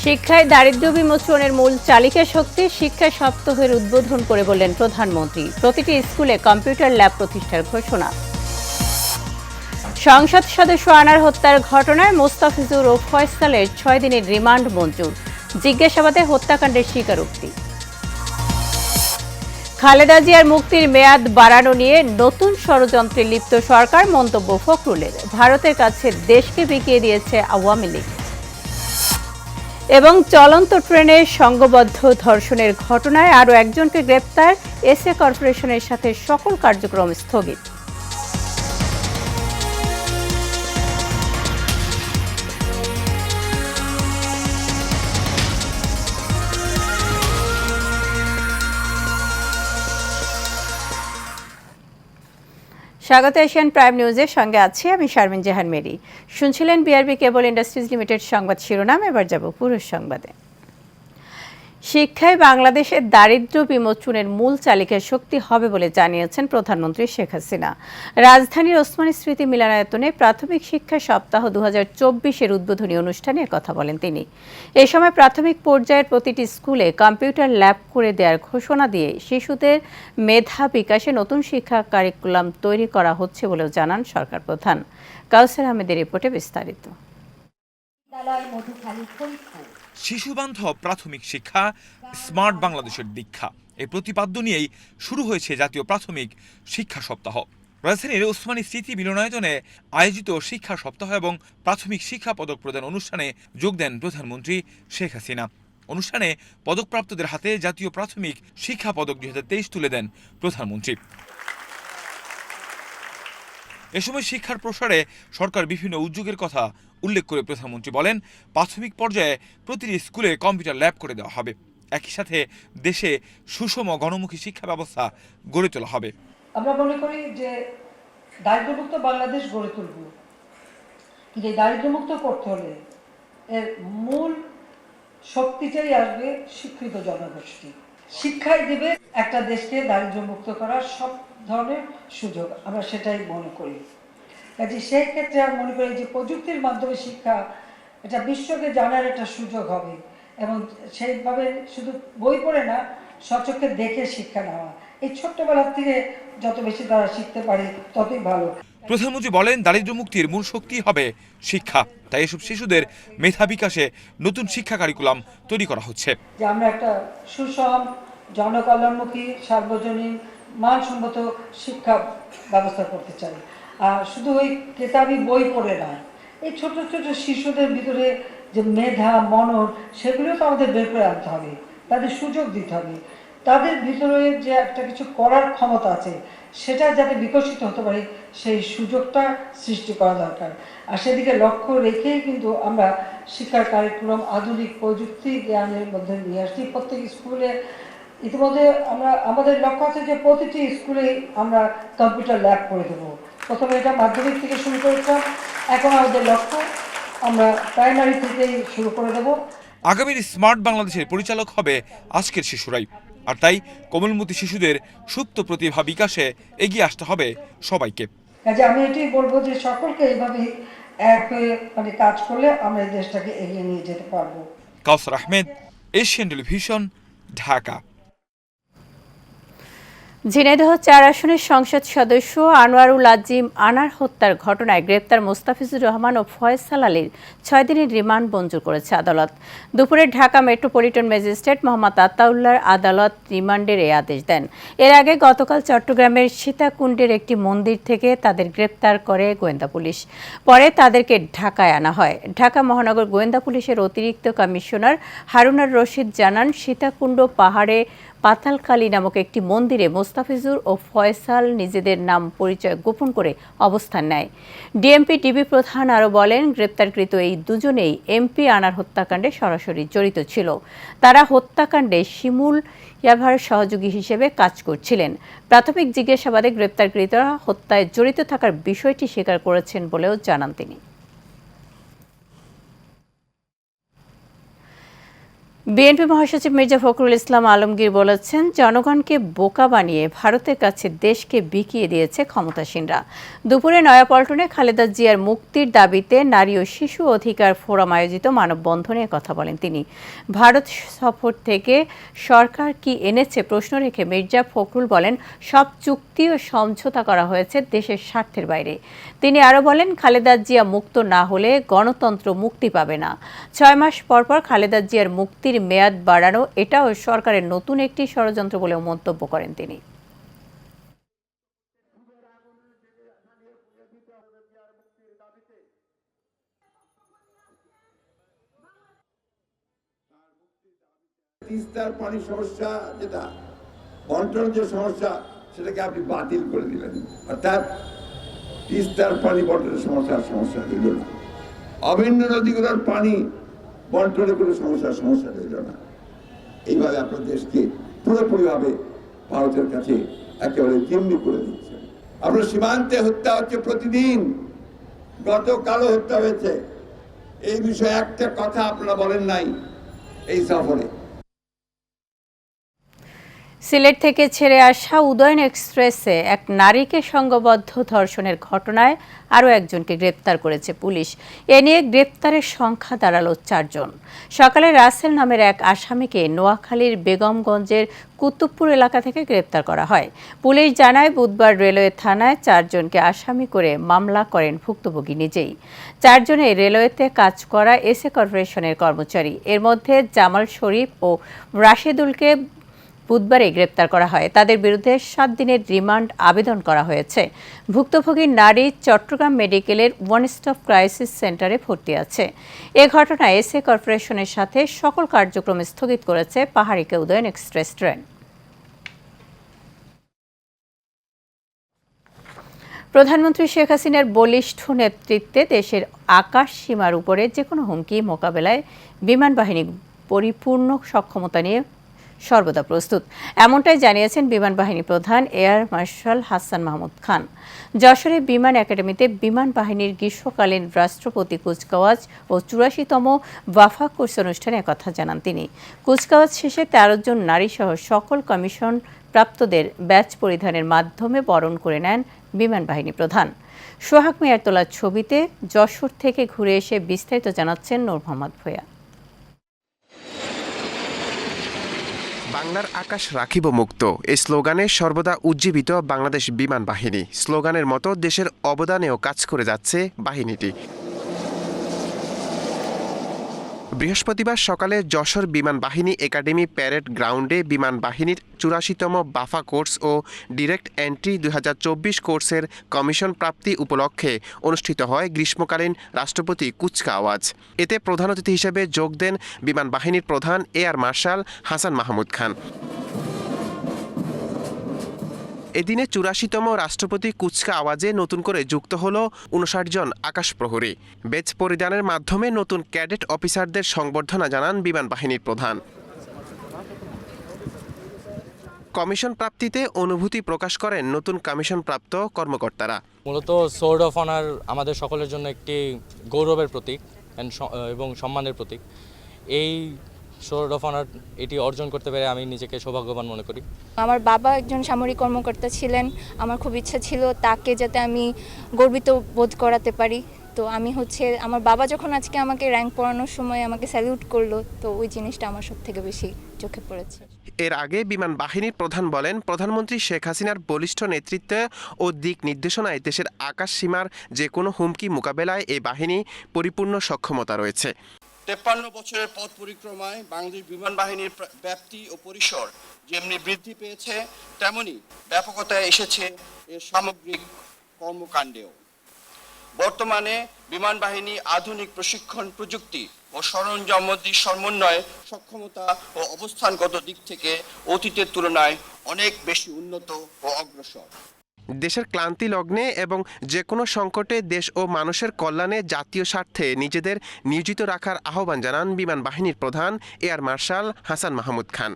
শিক্ষায় দারিদ্র্য বিমোচনের মূল চালিকা শক্তি শিক্ষা সপ্তাহের উদ্বোধন করে বললেন প্রধানমন্ত্রী। প্রতিটি স্কুলে কম্পিউটার ল্যাব প্রতিষ্ঠার ঘোষণা। সংসদ সদস্য আনার হত্যার ঘটনায় মোস্তাফিজুর ও ফয়সালের 6 দিনের রিমান্ড মঞ্জুর। জিজ্ঞাসাবাদে হত্যাকাণ্ডের স্বীকারোক্তি। খালেদা জিয়ার মুক্তির মেয়াদ বাড়ানো নিয়ে নতুন ষড়যন্ত্রে লিপ্ত সরকার, মন্তব্য ফখরুলের। ভারতের কাছে দেশকে বিকিয়ে দিয়েছে আওয়ামী লীগ। এবং চলন্ত ট্রেনে সংঘবদ্ধ ধর্ষণের ঘটনায় আরও একজনকে গ্রেপ্তার। এসএ কর্পোরেশনের সাথে সকল কার্যক্রম স্থগিত। স্বাগত এশিয়ান প্রাইম নিউজের সঙ্গে আছি আমি শারমিন জাহান মেরি। শুনছিলেন বিআরবি কেবল ইন্ডাস্ট্রিজ লিমিটেড সংবাদ শিরোনাম। এবার যাব পুরো সংবাদে। শিক্ষায় বাংলাদেশের দারিদ্র্য বিমোচনের মূল চালিকা শক্তি হবে বলে জানিয়েছেন প্রধানমন্ত্রী শেখ হাসিনা। রাজধানীর ওসমানী স্মৃতি মিলনায়তনে প্রাথমিক শিক্ষা সপ্তাহ 2024-এর উদ্বোধনী অনুষ্ঠানে কথা বলেন তিনি। এ সময় প্রাথমিক পর্যায়ের প্রতিটি স্কুলে কম্পিউটার ল্যাব করে দেওয়ার ঘোষণা দিয়ে শিশুদের মেধা বিকাশে নতুন শিক্ষা কারিকুলাম তৈরি করা হচ্ছে বলেও জানান সরকার প্রধান। কাউসার আহমেদের রিপোর্টে বিস্তারিত। শিশুবান্ধব প্রাথমিক শিক্ষা, স্মার্ট বাংলাদেশের দীক্ষা, এই প্রতিপাদ্য নিয়েই শুরু হয়েছে জাতীয় প্রাথমিক শিক্ষা সপ্তাহ। রাজধানীর ওসমানী স্মৃতি মিলনায়তনে আয়োজিত শিক্ষা সপ্তাহ এবং প্রাথমিক শিক্ষা পদক প্রদান অনুষ্ঠানে যোগ দেন প্রধানমন্ত্রী শেখ হাসিনা। অনুষ্ঠানে পদকপ্রাপ্তদের হাতে জাতীয় প্রাথমিক শিক্ষা পদক 2023 তুলে দেন প্রধানমন্ত্রী। এ সময় শিক্ষার প্রসারে সরকার বিভিন্ন উদ্যোগের কথা উল্লেখ করে প্রধানমন্ত্রী বলেন, প্রাথমিক পর্যায়ে প্রতিটি স্কুলে কম্পিউটার ল্যাব করে দেওয়া হবে। একই সাথে দেশে সুষম গণমুখী শিক্ষা ব্যবস্থা গড়ে তোলা হবে। আমরা মনে করি যে দারিদ্র্যমুক্ত বাংলাদেশ গড়ে তুলব, কিন্তু এই দারিদ্র্যমুক্ত করতে হলে এর মূল শক্তিটাই আসবে শিক্ষিত জনগোষ্ঠী। শিক্ষাই দেবে একটা দেশকে দারিদ্র্যমুক্ত করার সব ধরনের সুযোগ। আমরা সেটাই মনে করি। কাজে সেই ক্ষেত্রে আমি মনে করি যে প্রযুক্তির মাধ্যমে শিক্ষা এটা বিশ্বকে জানার একটা সুযোগ হবে, এবং সেইভাবে শুধু বই পড়ে না, সচক্ষে দেখে শিক্ষা নেওয়া। এই ছোট্টবেলা থেকে যত বেশি তারা শিখতে পারে ততই ভালো। প্রধানমন্ত্রী বলেন, দারিদ্র্য মুক্তির মূল শক্তি হবে শিক্ষা। তাই এসব শিশুদের মেধা বিকাশে নতুন শিক্ষা কারিকুলাম তৈরি করা হচ্ছে। যে আমরা একটা সুষম, জনকল্যাণমুখী, সার্বজনীন, মানসম্মত শিক্ষা ব্যবস্থা করতে চাই। আর শুধু ওই কেতাবি বই পড়ে না, এই ছোট ছোট শিশুদের ভিতরে যে মেধা, মনন, সেগুলো তো আমাদের বের করে আনতে হবে, তাদের সুযোগ দিতে হবে। তাদের ভিতরে যে একটা কিছু করার ক্ষমতা আছে, সেটা যাতে বিকশিত হতে পারে সেই সুযোগটা সৃষ্টি করা দরকার। আর সেদিকে লক্ষ্য রেখেই কিন্তু আমরা শিক্ষার কারিকুলাম আধুনিক প্রযুক্তি জ্ঞানের মধ্যে নিয়ে আসছি প্রত্যেক স্কুলে। ইতিমধ্যে আমাদের লক্ষ্য আছে যে প্রতিটি স্কুলেই আমরা কম্পিউটার ল্যাব করে দেবো। প্রথমে এটা মাধ্যমিক থেকে শুরু করেছিলাম, এখন আমাদের লক্ষ্য আমরা প্রাইমারি থেকেই শুরু করে দেবো। আগামীর স্মার্ট বাংলাদেশের পরিচালক হবে আজকের শিশুরাই। আর তাই কোমলমতি শিশুদের সুপ্ত প্রতিভা বিকাশে এগিয়ে আসতে হবে সবাইকে। কাজে আমি এটাই বলবো যে সকলকে এইভাবে এক হয়ে কাজ করলে আমরা এই দেশটাকে এগিয়ে নিয়ে যেতে পারবো। কাউসার আহমেদ, এশিয়ান টেলিভিশন, ঢাকা। ঝিনাইদহ 4 আসনের সংসদ সদস্য আনোয়ারুল আজিম আনার হত্যার ঘটনায় গ্রেপ্তার মোস্তাফিজুর রহমান ও ফয়সাল আলীর 6 দিনের রিমান্ড মঞ্জুর করেছে আদালত। দুপুরে ঢাকা মেট্রোপলিটন ম্যাজিস্ট্রেট মোহাম্মদ আতাউল্লাহর আদালত রিমান্ডের এই আদেশ দেন। এর আগে গতকাল চট্টগ্রামের সীতাকুণ্ডের একটি মন্দির থেকে তাদের গ্রেপ্তার করে গোয়েন্দা পুলিশ। পরে তাদেরকে ঢাকায় আনা হয়। ঢাকা মহানগর গোয়েন্দা পুলিশের অতিরিক্ত কমিশনার হারুনার রশিদ জানান, সীতাকুণ্ড পাহাড়ে পাতালকালী নামক একটি মন্দিরে মোস্তাফিজুর ও ফয়সাল নিজেদের নাম পরিচয় গোপন করে অবস্থান নেয়। ডিএমপি ডিবি প্রধান আরও বলেন, গ্রেপ্তারকৃত এই দুজনেই এমপি আনার হত্যাকাণ্ডে সরাসরি জড়িত ছিল। তারা হত্যাকাণ্ডে শিমুল ইয়াভার সহযোগী হিসেবে কাজ করছিলেন। প্রাথমিক জিজ্ঞাসাবাদে গ্রেপ্তারকৃতরা হত্যায় জড়িত থাকার বিষয়টি স্বীকার করেছেন বলেও জানান তিনি। বিএনপি মহাসচিব মির্জা ফখরুল ইসলাম আলমগীর বলেছেন, জনগণকে বোকা বানিয়ে ভারতের কাছে দেশকে বিকিয়ে দিয়েছে ক্ষমতাসীনরা। দুপুরে নয়াপল্টনে খালেদা জিয়ার মুক্তির দাবিতে নারী ও শিশু অধিকার ফোরাম আয়োজিত মানববন্ধনে কথা বলেন তিনি। ভারত সফর থেকে সরকার কি এনেছে প্রশ্ন রেখে মির্জা ফখরুল বলেন, সব চুক্তি ও সমঝোতা করা হয়েছে দেশের স্বার্থের বাইরে। তিনি আরও বলেন, খালেদা জিয়া মুক্ত না হলে গণতন্ত্র মুক্তি পাবে না। 6 মাস পর পর খালেদা জিয়ার মুক্তির মেয়াদ বাড়ানো এটাও সরকারের নতুন একটি ষড়যন্ত্র বলেও মন্তব্য করেন তিনি। তিস্তার পানি সমস্যা, যেটা বন্টন যে সমস্যা, সেটাকে আপনি বাতিল করে দিলেন, অর্থাৎ তিস্তার পানি বন্টনের সমস্যা হইল না। অভিন্ন নদীগুলোর পানি বন্টনের কোনো সমস্যা হইল না। এইভাবে আপনার দেশকে পুরোপুরিভাবে ভারতের কাছে একেবারে জিম্মি করে দিচ্ছে। আপনার সীমান্তে হত্যা হচ্ছে প্রতিদিন, গতকালও হত্যা হয়েছে। এই বিষয়ে একটা কথা আপনারা বলেন নাই এই সফরে। সিলেট থেকে ছেড়ে আসা উদয়ন এক্সপ্রেসে এক নারীকে সংঘবদ্ধ ধর্ষণের ঘটনায় আরও একজনকে গ্রেপ্তার করেছে পুলিশ। এ নিয়ে গ্রেপ্তারের সংখ্যা দাঁড়ালো 4 জন। সকালে রাসেল নামের এক আসামিকে নোয়াখালীর বেগমগঞ্জের কুতুবপুর এলাকা থেকে গ্রেপ্তার করা হয়। পুলিশ জানায়, বুধবার রেলওয়ে থানায় 4 জনকে আসামি করে মামলা করেন ভুক্তভোগী নিজেই। 4 জনেই রেলওয়েতে কাজ করা এসএ কর্পোরেশনের কর্মচারী। এর মধ্যে জামাল শরীফ ও রাশেদুলকে বুধবারে গ্রেপ্তার করা হয়। তাদের বিরুদ্ধে 7 দিনের রিমান্ড আবেদন করা হয়েছে। ভুক্তভোগী নারী চট্টগ্রাম মেডিকেলের ওয়ান স্টপ ক্রাইসিস সেন্টারে ভর্তি আছে। এ ঘটনায় এসএ কর্পোরেশনের সাথে সকল কার্যক্রম স্থগিত করেছে পাহাড়িকে উদয়ন এক্সপ্রেস ট্রেন। প্রধানমন্ত্রী শেখ হাসিনার বলিষ্ঠ নেতৃত্বে দেশের আকাশ সীমার উপরে যেকোনো হুমকি মোকাবেলায় বিমান বাহিনী পরিপূর্ণ সক্ষমতা নিয়ে সর্বদা প্রস্তুত, এমনটাই জানিয়েছেন বিমান বাহিনী প্রধান এয়ার মার্শাল হাসান মাহমুদ খান। যশোরে বিমান একাডেমিতে বিমান বাহিনীর গ্রীষ্মকালীন রাষ্ট্রপতি কুচকাওয়াজ ও 84তম ওয়াফা কোর্স অনুষ্ঠানে কথা জানান তিনি। কুচকাওয়াজ শেষে 13 জন নারীসহ সকল কমিশন প্রাপ্তদের ব্যাচ পরিধানের মাধ্যমে বরণ করে নেন বিমান বাহিনী প্রধান। সোহাগ মিয়ার তোলা ছবিতে যশোর থেকে ঘুরে এসে বিস্তারিত জানাচ্ছেন নূর মোহাম্মদ ভূঁইয়া। বাংলার আকাশ রাখিব মুক্ত, এই স্লোগানে সর্বদা উজ্জীবিত বাংলাদেশ বিমান বাহিনী। স্লোগানের মতো দেশের অবদানেও কাজ করে যাচ্ছে বাহিনীটি। বৃহস্পতিবার সকালে যশোর বিমান বাহিনী একাডেমি প্যারেড গ্রাউন্ডে বিমান বাহিনীর 84তম বাফা কোর্স ও ডিরেক্ট এন্ট্রি 2024 কোর্সের কমিশন প্রাপ্তি উপলক্ষে অনুষ্ঠিত হয় গ্রীষ্মকালীন রাষ্ট্রপতি কুচকাওয়াজ। এতে প্রধান অতিথি হিসেবে যোগ দেন বিমান বাহিনীর প্রধান এয়ার মার্শাল হাসান মাহমুদ খান। এদিনে 84তম রাষ্ট্রপতি কুচকা আওয়াজে নতুন করে যুক্ত হল 59 জন আকাশ প্রহরী। বেজ পরিধানের মাধ্যমে নতুন ক্যাডেট অফিসারদের সংবর্ধনা জানান বিমান বাহিনীর প্রধান। কমিশন প্রাপ্তিতে অনুভূতি প্রকাশ করেন নতুন কমিশন প্রাপ্ত কর্মকর্তারা। মূলত সোর্ড অফ অনার আমাদের সকলের জন্য একটি গৌরবের প্রতীক এবং সম্মানের প্রতীক। এই সোর্ড অফ অনার এটি অর্জন করতে পেরে আমি নিজেকে সৌভাগ্যবান মনে করি। আমার বাবা একজন সামরিক কর্মকর্তা ছিলেন, আমার খুব ইচ্ছা ছিল তাকে যাতে আমি গর্বিত বোধ করাতে পারি। তো আমি আমার বাবা যখন আজকে আমাকে র্যাঙ্ক পড়ানোর সময় আমাকে স্যালিউট করলো, তো ওই জিনিসটা আমার সব থেকে বেশি চোখে পড়েছে। এর আগে বিমান বাহিনীর প্রধান বলেন, প্রধানমন্ত্রী শেখ হাসিনার বলিষ্ঠ নেতৃত্বে ও দিক নির্দেশনায় দেশের আকাশ সীমার যে কোনো হুমকি মোকাবেলায় এই বাহিনী পরিপূর্ণ সক্ষমতা রয়েছে। 53 বছরের পথ পরিক্রমায় বাংলাদেশ বিমান বাহিনীর ব্যাপ্তি ও পরিসর যেমনি বৃদ্ধি পেয়েছে, তেমনি ব্যাপকতায় এসেছে এর সামগ্রিক কর্মকাণ্ডেও। বর্তমানে বিমান বাহিনী আধুনিক প্রশিক্ষণ প্রযুক্তি ও সরঞ্জামাদির সমন্বয় সক্ষমতা ও অবস্থানগত দিক থেকে অতীতের তুলনায় অনেক বেশি উন্নত ও অগ্রসর। দেশের ক্লান্তি লগ্নে এবং যে কোনো সংকটে দেশ ও মানুষের কল্যাণে জাতীয় স্বার্থে নিজেদের নিয়োজিত রাখার আহ্বান জানান বিমান বাহিনীর প্রধান এয়ার মার্শাল হাসান মাহমুদ খান।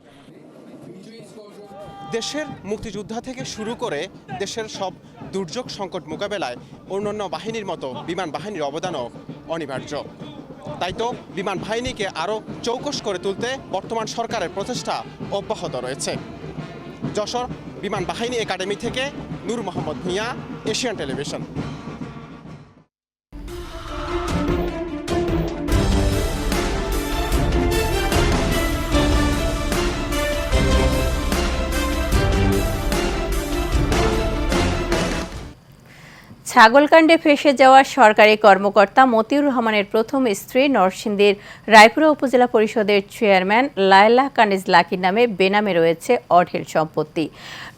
দেশের মুক্তিযোদ্ধা থেকে শুরু করে দেশের সব দুর্যোগ সংকট মোকাবেলায় অন্যান্য বাহিনীর মতো বিমান বাহিনীর অবদানও অনিবার্য। তাই তো বিমান বাহিনীকে আরও চৌকস করে তুলতে বর্তমান সরকারের প্রচেষ্টা অব্যাহত রয়েছে। যশোর বিমান বাহিনী একাডেমি থেকে নূর মোহাম্মদ ভূঁইয়া, এশিয়ান টেলিভিশন। ছাগলকাণ্ডে ফেঁসে যাওয়া সরকারি কর্মকর্তা মতিউর রহমানের প্রথম স্ত্রী নরসিংদীর রায়পুরা উপজেলা পরিষদের চেয়ারম্যান লায়লা কানিজ লাকির নামে বেনামে রয়েছে অঢেল সম্পত্তি।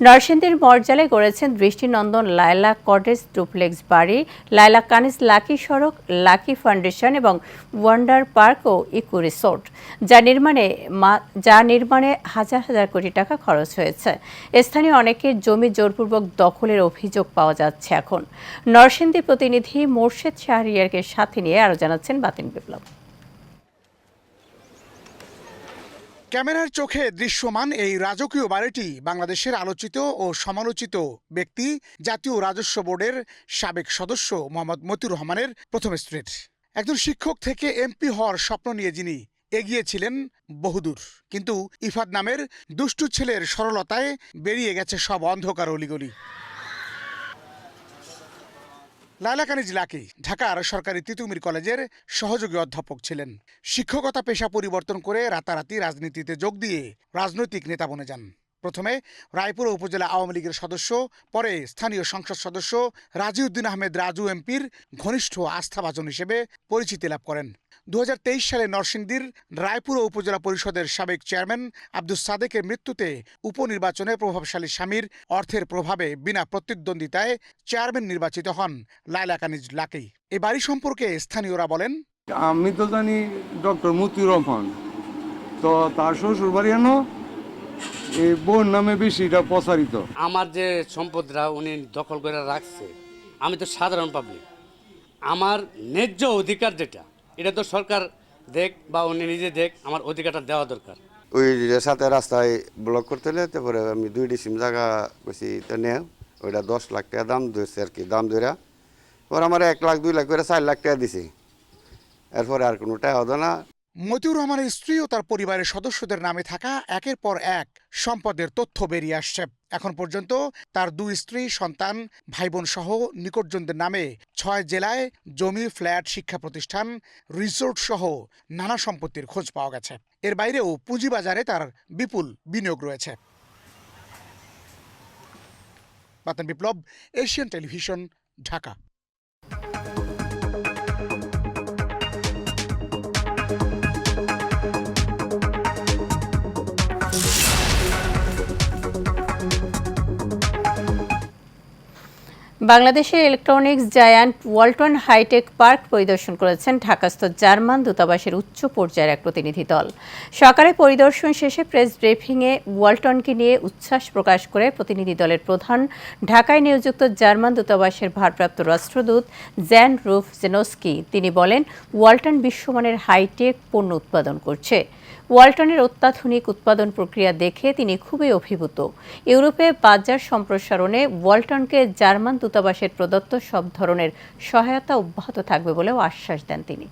নরসিংদীর মরজালে গড়েছেন দৃষ্টিনন্দন লায়লা কটেজ ডুপ্লেক্স বাড়ি, লায়লা কানিজ লাকি সড়ক, লাকি ফাউন্ডেশন এবং ওয়ান্ডার পার্ক ও ইকো রিসোর্ট, যা নির্মাণে হাজার হাজার কোটি টাকা খরচ হয়েছে। স্থানীয় অনেকের জমি জোরপূর্বক দখলের অভিযোগ পাওয়া যাচ্ছে। এখন নরসিংদী প্রতিনিধি মোর্শেদ শাহরিয়ারকে সাথে নিয়ে আরো জানাচ্ছেন বাতিন বিপ্লব। ক্যামেরার চোখে দৃশ্যমান এই রাজকীয় বাড়িটি বাংলাদেশের আলোচিত ও সমালোচিত ব্যক্তি জাতীয় রাজস্ব বোর্ডের সাবেক সদস্য মোহাম্মদ মতিউর রহমানের প্রথম স্ত্রীর। একজন শিক্ষক থেকে এমপি হওয়ার স্বপ্ন নিয়ে যিনি এগিয়েছিলেন বহুদূর, কিন্তু ইফাদ নামের দুষ্টু ছেলের সরলতায় বেরিয়ে গেছে সব অন্ধকার অলিগলি। লায়লা কানিজ লাকি ঢাকার সরকারি তিতুমির কলেজের সহযোগী অধ্যাপক ছিলেন। শিক্ষকতা পেশা পরিবর্তন করে রাতারাতি রাজনীতিতে যোগ দিয়ে রাজনৈতিক নেতা বনে যান। প্রথমে রায়পুরা উপজেলা আওয়ামী লীগের সদস্য, পরে স্থানীয় সংসদ সদস্য রাজিউদ্দিন আহমেদ রাজু এমপির ঘনিষ্ঠ আস্থাভাজন হিসেবে পরিচিতি লাভ করেন। 2023 সালে নরসিংদীর রায়পুরা উপজেলা পরিষদের সাবেক চেয়ারম্যান আব্দুস সাদেকের মৃত্যুতে উপনির্বাচনে প্রভাবশালী স্বামীর অর্থের প্রভাবে বিনা প্রতিদ্বন্দ্বিতায় চেয়ারম্যান নির্বাচিত হন লায়লা কানিজ লাকি। এই বাড়ি সম্পর্কে স্থানীয়রা বলেন, আমি তো জানি ডক্টর মতিউর রহমান, তো তার শ্বশুর বাড়ি এই বোন নামে বেশি এটা প্রচারিত। আমার যে সম্পদটা উনি দখল করে রাখছে, আমি তো সাধারণ পাবলিক, আমার ন্যায্য অধিকার যেটা, এটা তো সরকার দেখ বা উনি নিজে দেখ, আমার অধিকারটা দেওয়া দরকার। ওই সাথে রাস্তায় ব্লক করতে হলে তারপরে আমি 2 ডিসিম জায়গা কইছি, তো নেও ওইটা 10 লাখ টাকা দাম ধরছে আর কি, দাম ধরা পর আমার 1 লাখ 2 লাখ করে 4 লাখ টাকা দিছে। এরপরে আর কোনো টাকা হতো না। মতিউর রহমানের স্ত্রী ও তার পরিবারের সদস্যদের নামে থাকা একের পর এক সম্পদের তথ্য বেরিয়ে আসছে। এখন পর্যন্ত তার 2 স্ত্রী, সন্তান, ভাইবোন সহ নিকটজনদের নামে 6 জেলায় জমি, ফ্ল্যাট, শিক্ষা প্রতিষ্ঠান, রিসোর্ট সহ নানা সম্পত্তির খোঁজ পাওয়া গেছে। এর বাইরেও পুঁজিবাজারে তার বিপুল বিনিয়োগ রয়েছে। Batin Biplob, Asian television, Dhaka. বাংলাদেশের electronics giant Walton hi-tech park পরিদর্শন করেছেন ঢাকাস্থ জার্মান দূতাবাসের উচ্চ পর্যায়ের এক প্রতিনিধি দল। সকালে পরিদর্শন শেষে প্রেস ব্রিফিংয়ে ওয়ালটনকে নিয়ে উচ্ছ্বাস প্রকাশ করে প্রতিনিধি দলের প্রধান, ঢাকায় নিয়োজিত জার্মান দূতাবাসের ভারপ্রাপ্ত রাষ্ট্রদূত জ্যান রুফ জেনস্কি। তিনি বলেন, ওয়ালটন বিশ্বমানের হাইটেক পণ্য উৎপাদন করছে। ওয়ালটনের অত্যাধুনিক উৎপাদন প্রক্রিয়া দেখে তিনি খুবই অভিভূত। ইউরোপে বাজার সম্প্রসারণে ওয়ালটনকে জার্মান দূতাবাসের প্রদত্ত সব ধরনের সহায়তা অব্যাহত থাকবে বলেও আশ্বাস দেন তিনি।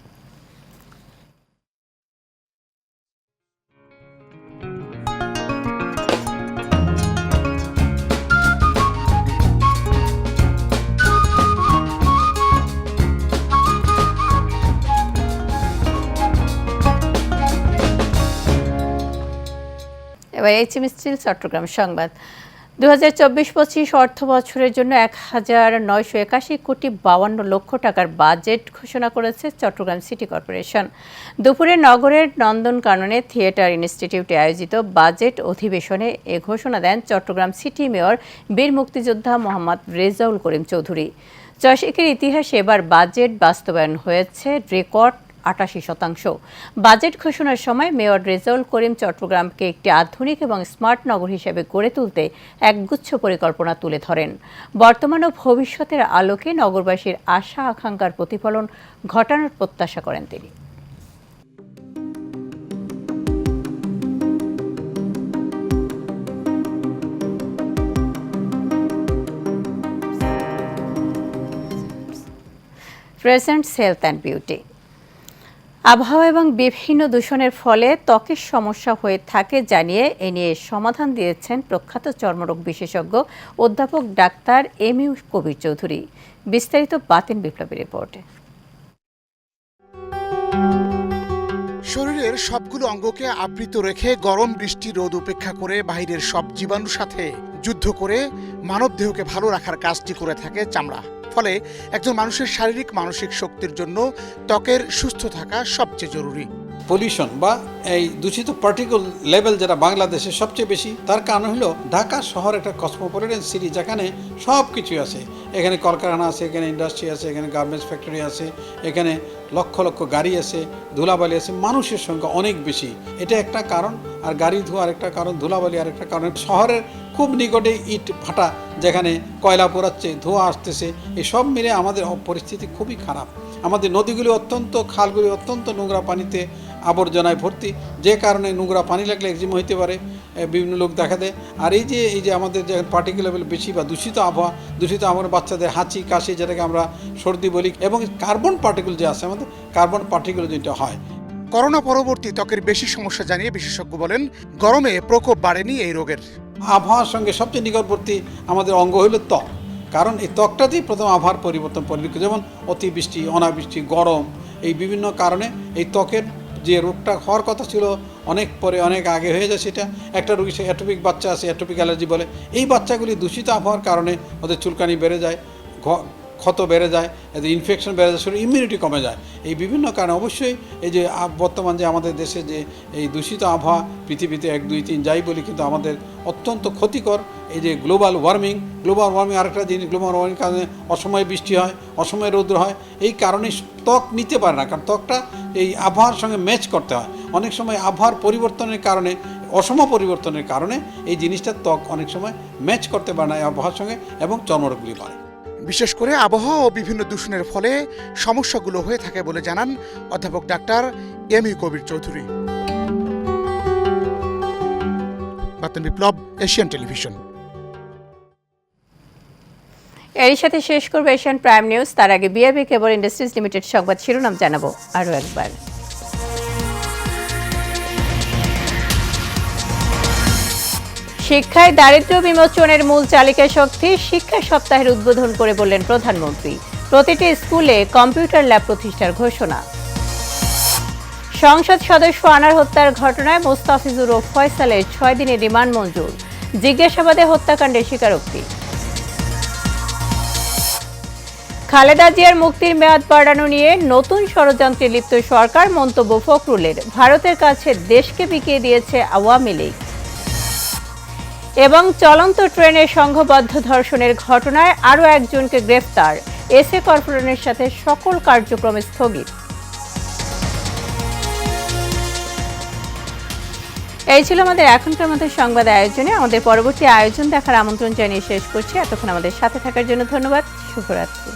এবার এইচএম স্টিল চট্টগ্রাম সংবাদ। 2024-25 অর্থ বছরের জন্য 1981 কোটি 52 লক্ষ টাকার বাজেট ঘোষণা করেছে চট্টগ্রাম সিটি কর্পোরেশন। দুপুরে নগরের নন্দনকাননে থিয়েটার ইনস্টিটিউটে আয়োজিত বাজেট অধিবেশনে এ ঘোষণা দেন চট্টগ্রাম সিটি মেয়র বীর মুক্তিযোদ্ধা মোহাম্মদ রেজাউল করিম চৌধুরী। চশিকের ইতিহাসে এবার বাজেট বাস্তবায়ন হয়েছে রেকর্ড 88%। বাজেট ঘোষণার সময় মেয়র রেজাউল করিম চট্টগ্রামকে একটি আধুনিক এবং স্মার্ট নগর হিসেবে গড়ে তুলতে একগুচ্ছ পরিকল্পনা তুলে ধরেন। বর্তমান ও ভবিষ্যতের আলোকে নগরবাসীর আশা আকাঙ্ক্ষার প্রতিফলন ঘটানোর প্রত্যাশা করেন তিনি। Presents health and beauty. আবহাওয়া এবং বিভিন্ন দূষণের ফলে ত্বকের সমস্যা হয়ে থাকে জানিয়ে এ নিয়ে সমাধান দিয়েছেন প্রখ্যাত চর্মরোগ বিশেষজ্ঞ অধ্যাপক ডাক্তার এম.ইউ কবির চৌধুরী। বিস্তারিত বাতিন বিপ্লবী রিপোর্টে। শরীরের সবগুলো অঙ্গকে আবৃত রেখে গরম বৃষ্টি রোদ উপেক্ষা করে বাইরের সব জীবাণুর সাথে যুদ্ধ করে মানব দেহকে ভালো রাখার কাজটি করে থাকে চামড়া। ফলে একজন মানুষের শারীরিক মানসিক শক্তির জন্য ত্বকের সুস্থ থাকা সবচেয়ে জরুরি। পলিউশন বা এই দূষিত পার্টিকেল লেভেল যেটা বাংলাদেশে সবচেয়ে বেশি, তার কারণ হলো ঢাকা শহর একটা কসমোপলিটন সিটি, যেখানে সব কিছুই আছে। এখানে কলকারখানা আছে, এখানে ইন্ডাস্ট্রি আছে, এখানে গার্মেন্টস ফ্যাক্টরি আছে, এখানে লক্ষ লক্ষ গাড়ি আছে, ধুলাবালি আছে, মানুষের সংখ্যা অনেক বেশি। এটা একটা কারণ। আর গাড়ি ধোয়া আরেকটা কারণ, ধুলাবালি আরেকটা কারণ। শহরের খুব নিকটে ইট ভাটা, যেখানে কয়লা পোড়াচ্ছে, ধোঁয়া আসতেছে, এই সব মিলে আমাদের পরিস্থিতি খুবই খারাপ। আমাদের নদীগুলি অত্যন্ত, খালগুলি অত্যন্ত নোংরা পানিতে আবর্জনায় ভর্তি, যে কারণে নোংরা পানি লাগলে একজিমা হইতে পারে, বিভিন্ন লোক দেখা দেয়। আর এই যে আমাদের যে পার্টিকেল লেভেল বেশি বা দূষিত আবহাওয়া বাচ্চাদের হাঁচি কাশি, যেটাকে আমরা সর্দি বলি, এবং কার্বন পার্টিকেল যে আছে, আমাদের কার্বন পার্টিকেল যেটা হয়। করোনা পরবর্তী ত্বকের বেশি সমস্যা জানিয়ে বিশেষজ্ঞ বলেন, গরমে প্রকোপ বাড়েনি এই রোগের। আবহাওয়ার সঙ্গে সবচেয়ে নিকটবর্তী আমাদের অঙ্গ হলো ত্বক, কারণ এই ত্বকটাতেই প্রথম আবহাওয়ার পরিবর্তন পরিলক্ষিত, যেমন অতিবৃষ্টি, অনাবৃষ্টি, গরম, এই বিভিন্ন কারণে এই ত্বকের যে রোগটা হওয়ার কথা ছিল অনেক পরে, অনেক আগে হয়ে যায়। সেটা একটা রোগী, সে অ্যাটোপিক বাচ্চা আছে, অ্যাটোপিক অ্যালার্জি বলে। এই বাচ্চাগুলি দূষিত আবহাওয়ার কারণে ওদের চুলকানি বেড়ে যায়, ক্ষত বেড়ে যায়, এদের ইনফেকশন বেড়ে যায়, শরীর ইমিউনিটি কমে যায়। এই বিভিন্ন কারণে অবশ্যই এই যে বর্তমান যে আমাদের দেশে যে এই দূষিত আবহাওয়া, পৃথিবীতে 1, 2, 3 যাই বলি, কিন্তু আমাদের অত্যন্ত ক্ষতিকর। এই যে গ্লোবাল ওয়ার্মিং আরেকটা জিনিস। গ্লোবাল ওয়ার্মিং কারণে অসময়ে বৃষ্টি হয়, অসময়ে রৌদ্র হয়। এই কারণে ত্বক নিতে পারে না, কারণ ত্বকটা এই আবহাওয়ার সঙ্গে ম্যাচ করতে হয়। অনেক সময় আবহাওয়ার পরিবর্তনের কারণে, অসম পরিবর্তনের কারণে এই জিনিসটা ত্বক অনেক সময় ম্যাচ করতে পারে না এই আবহাওয়ার সঙ্গে, এবং চর্মরোগগুলি বাড়ে। বিশেষ করে আবহাওয়া ও বিভিন্ন দূষণের ফলে সমস্যাগুলো হয়ে থাকে বলে জানান অধ্যাপক ডাক্তার এম.ইউ কবির চৌধুরী। Batin Biplob, Asian television. এরই সাথে শেষ করবো এশিয়ান প্রাইম নিউজ। তার আগে বিআরবি কেবল ইন্ডাস্ট্রিজ লিমিটেড সংবাদ শিরোনাম জানাবো আরও একবার। শিক্ষায় দারিদ্র্য বিমোচনের মূল চালিকা শক্তি, শিক্ষা সপ্তাহের উদ্বোধন করে বললেন প্রধানমন্ত্রী। প্রতিটি স্কুলে কম্পিউটার ল্যাব প্রতিষ্ঠার ঘোষণা। সংসদ সদস্য আনার হত্যার ঘটনায় মোস্তাফিজুর ও ফয়সালের 6 দিনের রিমান্ড মঞ্জুর, জিজ্ঞাসাবাদে হত্যাকাণ্ডের স্বীকারোক্তি। খালেদা জিয়ার মুক্তির মেয়াদ বাড়ানো নিয়ে নতুন ষড়যন্ত্রে লিপ্ত সরকার, মন্তব্য ফখরুলের। ভারতের কাছে দেশকে বিকিয়ে দিয়েছে আওয়ামী লীগ। এবং চলন্ত ট্রেনের সংঘবদ্ধ ধর্ষণের ঘটনায় আরও একজনকে গ্রেফতার, এসএ কর্পোরেশনের সাথে সকল কার্যক্রম স্থগিত। এই ছিল আমাদের এখনকার মতো সংবাদ আয়োজনে। আমাদের পরবর্তী আয়োজন দেখার আমন্ত্রণ জানিয়ে শেষ করছি। এতক্ষণ আমাদের সাথে থাকার জন্য ধন্যবাদ। শুভরাত্রি।